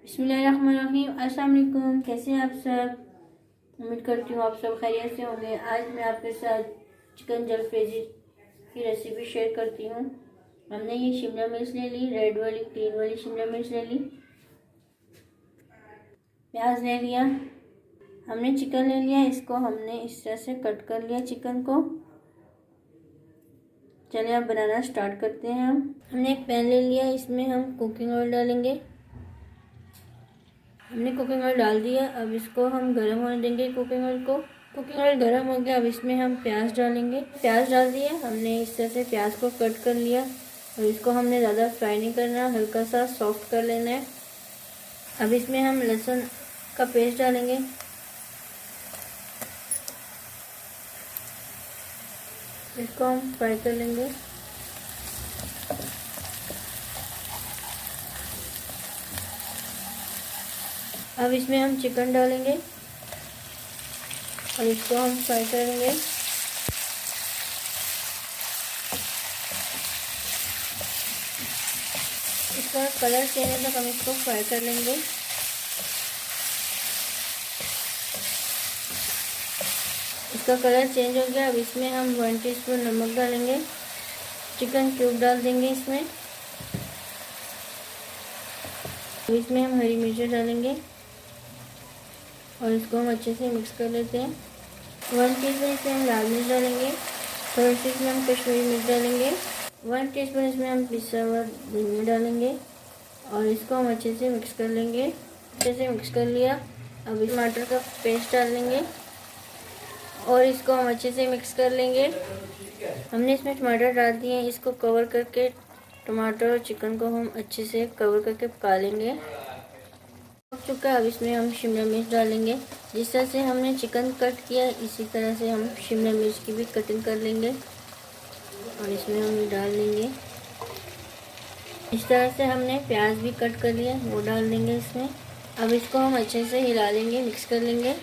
बिस्मिल्लाहिर्रहमानिर्रहीम। अस्सलाम वालेकुम। कैसे हैं आप सब? उम्मीद करती हूँ आप सब खैरियत से होंगे। आज मैं आपके साथ चिकन जलफ्रेजी की रेसिपी शेयर करती हूँ। हमने ये शिमला मिर्च ले ली, रेड वाली ग्रीन वाली शिमला मिर्च ले ली, प्याज ले लिया, हमने चिकन ले लिया। इसको हमने इस तरह से कट कर लिया चिकन को। चलिए अब बनाना स्टार्ट करते हैं। हमने एक पैन ले लिया, इसमें हम कुकिंग ऑयल डालेंगे। हमने कुकिंग ऑयल डाल दिया। अब इसको हम गर्म होने देंगे कुकिंग ऑयल को। कुकिंग ऑयल गर्म हो गया। अब इसमें हम प्याज डालेंगे। प्याज डाल दिया। हमने इस तरह से प्याज को कट कर लिया और इसको हमने ज़्यादा फ्राई नहीं करना, हल्का सा सॉफ्ट कर लेना है। अब इसमें हम लहसुन का पेस्ट डालेंगे। इसको हम फ्राई कर लेंगे। अब इसमें हम चिकन डालेंगे और इसको हम फ्राई करेंगे। इसका कलर चेंज होने तक हम इसको फ्राई कर लेंगे। इसका कलर चेंज हो गया। अब इसमें हम 1 टीस्पून नमक डालेंगे। चिकन क्यूब डाल देंगे इसमें। अब इसमें हम हरी मिर्च डालेंगे और इसको हम अच्छे से मिक्स कर लेते हैं। 1 टीस्पून इसमें हम लाल मिर्च डालेंगे। थोड़ी सी इसमें हम कश्मीरी मिर्च डालेंगे। 1 टीस्पून इसमें हम पिसा हुआ धनिया डालेंगे और इसको हम अच्छे से मिक्स कर लेंगे। अच्छे से मिक्स कर लिया। अब टमाटर का पेस्ट डालेंगे और इसको हम अच्छे से मिक्स कर लेंगे। हमने इसमें टमाटर डाल दिए हैं। इसको कवर करके टमाटर और चिकन को हम अच्छे से कवर करके पका लेंगे। हो चुका है। अब इसमें हम शिमला मिर्च डालेंगे। जिस तरह से हमने चिकन कट किया इसी तरह से हम शिमला मिर्च की भी कटिंग कर लेंगे और इसमें हम डाल देंगे। इस तरह से हमने प्याज भी कट कर लिया, वो डाल देंगे इसमें। अब इसको हम अच्छे से हिला लेंगे, मिक्स कर लेंगे।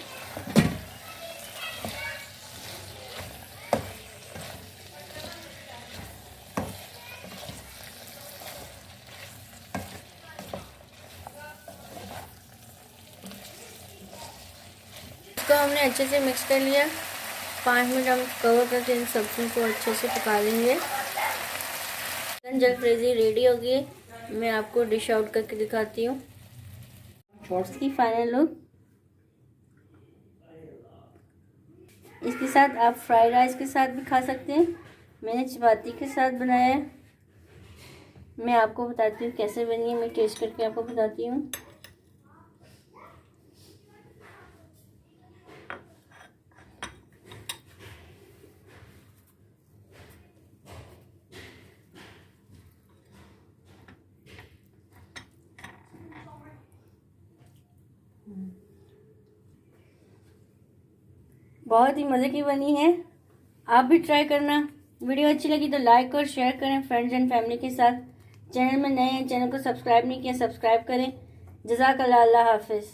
इसको हमने अच्छे से मिक्स कर लिया। 5 मिनट हम कवर करके इन सब्जियों को अच्छे से पका लेंगे। चिकन जलफ्रेजी रेडी हो गई। मैं आपको डिश आउट करके दिखाती हूँ। शॉर्ट्स की फाइनल लुक। इसके साथ आप फ्राइड राइस के साथ भी खा सकते हैं। मैंने चपाती के साथ बनाया है। मैं आपको बताती हूँ कैसे बनी है। मैं टेस्ट करके आपको बताती हूँ। बहुत ही मज़े की बनी है। आप भी ट्राई करना। वीडियो अच्छी लगी तो लाइक और शेयर करें फ्रेंड्स एंड फैमिली के साथ। चैनल में नए हैं, चैनल को सब्सक्राइब नहीं किया, सब्सक्राइब करें। जज़ाकल्लाह। अल्लाह हाफिज़।